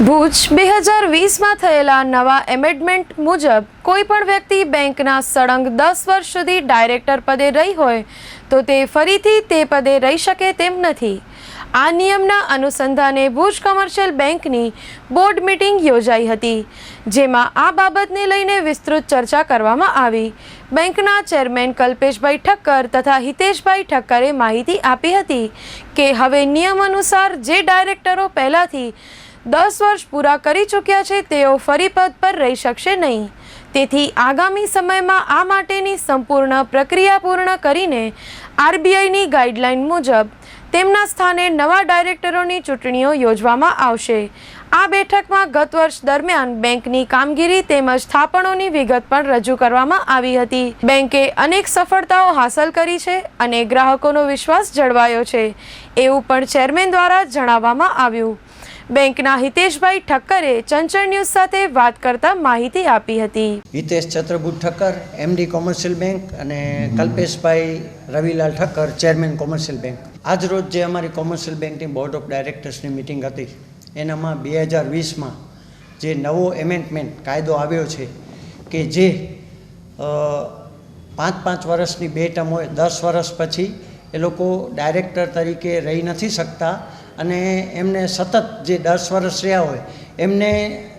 ભુજ 2020માં થયેલા નવા એમેન્ડમેન્ટ મુજબ કોઈપણ વ્યક્તિ બેંકના સળંગ 10 વર્ષ સુધી ડાયરેક્ટર પદે રહી હોય તો તે ફરીથી તે પદે રહી શકે તેમ નથી। આ નિયમના અનુસંધાને ભુજ કોમર્શિયલ બેંકની બોર્ડ મીટિંગ યોજાઈ હતી, જેમાં આ બાબતને લઈને વિસ્તૃત ચર્ચા કરવામાં આવી। બેંકના ચેરમેન કલ્પેશભાઈ ઠક્કર તથા હિતેશભાઈ ઠક્કરે માહિતી આપી હતી કે હવે નિયમ અનુસાર જે ડાયરેક્ટરો પહેલાથી 10 વર્ષ પૂરા કરી ચૂક્યા છે તેઓ ફરી પદ પર રહી શકશે નહીં। તેથી આગામી સમયમાં આ માટેની સંપૂર્ણ પ્રક્રિયા પૂર્ણ કરીને આરબીઆઈની ગાઈડલાઈન મુજબ તેમના સ્થાને નવા ડાયરેક્ટરોની ચૂંટણીઓ યોજવામાં આવશે। આ બેઠકમાં ગત વર્ષ દરમિયાન બેંકની કામગીરી તેમજ સ્થાપનોની વિગત પણ રજૂ કરવામાં આવી હતી। બેંકે અનેક સફળતાઓ હાંસલ કરી છે અને ગ્રાહકોનો વિશ્વાસ જળવાયો છે એવું પણ ચેરમેન દ્વારા જણાવવામાં આવ્યું। બેંકના હિતેશભાઈ ઠક્કરે ચંચળ ન્યૂઝ સાથે વાત કરતા માહિતી આપી હતી। Hitesh Chandrabhut Thakkar, MD commercial bank, અને કલ્પેશભાઈ Ravilal Thakkar, chairman commercial bank. આજ રોજ જે અમારી કોમર્શિયલ બેંકની બોર્ડ ઓફ ડાયરેક્ટર્સની મિટિંગ હતી એનામાં 2020માં જે નવો એમેન્ડમેન્ટ કાયદો આવ્યો છે કે જે 5 વર્ષની બે ટર્મ હોય, 10 વર્ષ પછી એ લોકો ડાયરેક્ટર તરીકે રહી નથી શકતા અને એમને સતત જે 10 વર્ષ રહ્યા હોય એમને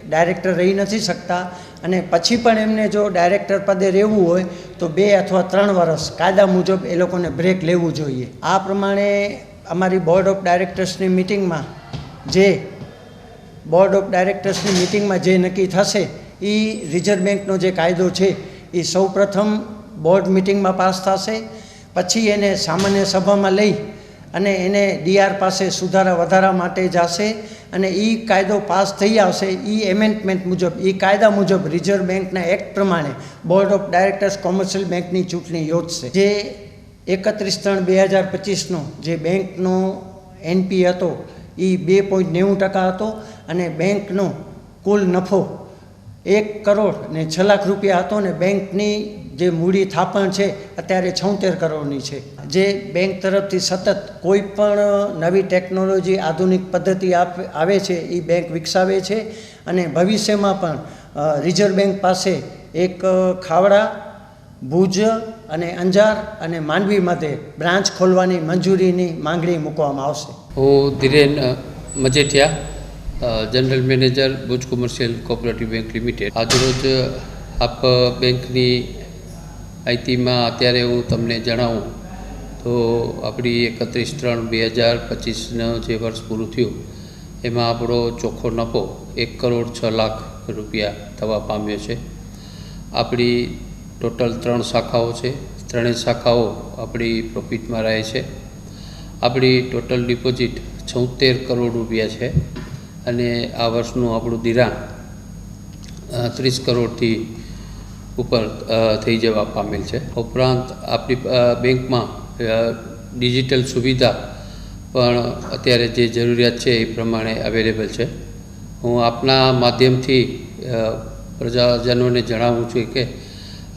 ડાયરેક્ટર રહી નથી શકતા અને પછી પણ એમને જો ડાયરેક્ટર પદે રહેવું હોય તો 2 અથવા 3 વર્ષ કાયદા મુજબ એ લોકોને બ્રેક લેવું જોઈએ। આ પ્રમાણે અમારી બોર્ડ ઓફ ડાયરેક્ટર્સની મિટિંગમાં જે નક્કી થશે એ રિઝર્વ બેંકનો જે કાયદો છે એ સૌપ્રથમ બોર્ડ મિટિંગમાં પાસ થશે, પછી એને સામાન્ય સભામાં લઈ અને એને ડીઆર પાસે સુધારા વધારા માટે જશે અને એ કાયદો પાસ થઈ આવશે। એ એમેન્ડમેન્ટ મુજબ, એ કાયદા મુજબ રિઝર્વ બેંકના એક્ટ પ્રમાણે બોર્ડ ઓફ ડાયરેક્ટર્સ કોમર્શિયલ બેંકની ચૂંટણી યોજશે। જે 31/3/2025નો જે બેંકનો એનપી હતો એ 2.90% હતો અને બેંકનો કુલ નફો 1 કરોડ ને 6 લાખ રૂપિયા હતો અને બેંકની જે મૂડી થાપણ છે અત્યારે 76 કરોડની છે। જે બેંક તરફથી સતત કોઈ પણ નવી ટેકનોલોજી, આધુનિક પદ્ધતિ આવે છે એ બેંક વિકસાવે છે અને ભવિષ્યમાં પણ રિઝર્વ બેંક પાસે એક ખાવડા, ભુજ અને અંજાર અને માંડવી મધ્યે બ્રાન્ચ ખોલવાની મંજૂરીની માંગણી મૂકવામાં આવશે। હું Dhiren Majethia, general manager Bhuj commercial cooperative bank limited. આજરોજ આપ બેંકની માહિતીમાં અત્યારે હું તમને જણાવું તો આપણી 31/3/2025નો જે વર્ષ પૂરું થયું એમાં આપણો ચોખ્ખો નફો 1 કરોડ 6 લાખ રૂપિયા થવા પામ્યો છે। આપણી ટોટલ 3 શાખાઓ છે, 3 શાખાઓ આપણી પ્રોફિટમાં રહે છે। આપણી ટોટલ ડિપોઝિટ 76 કરોડ રૂપિયા છે અને આ વર્ષનું આપણું ધિરાણ 30 કરોડથી ઉપર થઈ જવા પામેલ છે। ઉપરાંત આપણી બેંકમાં ડિજિટલ સુવિધા પણ અત્યારે જે જરૂરિયાત છે એ પ્રમાણે અવેલેબલ છે। હું આપના માધ્યમથી પ્રજાજનોને જણાવું છું કે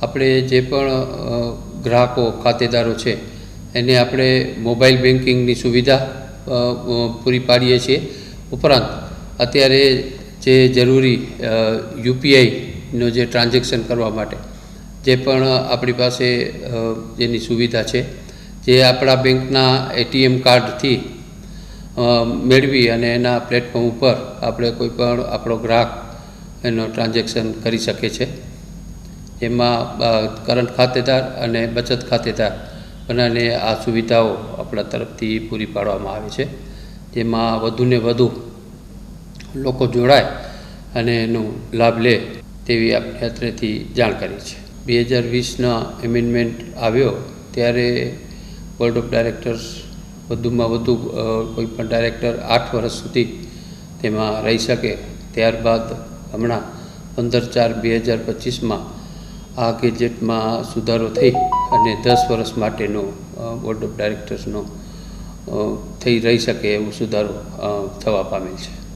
આપણે જે પણ ગ્રાહકો, ખાતેદારો છે એને આપણે મોબાઈલ બેન્કિંગની સુવિધા પૂરી પાડીએ છીએ। ઉપરાંત અત્યારે જે જરૂરી યુપીઆઈનો જે ટ્રાન્ઝેક્શન કરવા માટે જે પણ આપણી પાસે જેની સુવિધા છે, જે આપણા બેંકના એટીએમ કાર્ડથી મેળવી અને એના પ્લેટફોર્મ ઉપર આપણે કોઈ પણ આપણો ગ્રાહક એનો ટ્રાન્ઝેક્શન કરી શકે છે। એમાં કરંટ ખાતેદાર અને બચત ખાતેદાર બંનેને આ સુવિધાઓ આપણા તરફથી પૂરી પાડવામાં આવે છે, જેમાં વધુને વધુ લોકો જોડાય અને એનો લાભ લે તેવી આપણે અત્રેથી જાણકારી છે। 2020ના એમેન્ડમેન્ટ આવ્યો ત્યારે બોર્ડ ઓફ ડાયરેક્ટર્સ વધુમાં વધુ કોઈપણ ડાયરેક્ટર 8 વર્ષ સુધી તેમાં રહી શકે। ત્યારબાદ હમણાં 15/4/2025માં આ ગેજેટમાં સુધારો થઈ અને 10 વર્ષ માટેનો બોર્ડ ઓફ ડાયરેક્ટર્સનો થઈ રહી શકે એવો સુધારો થવા પામેલ છે।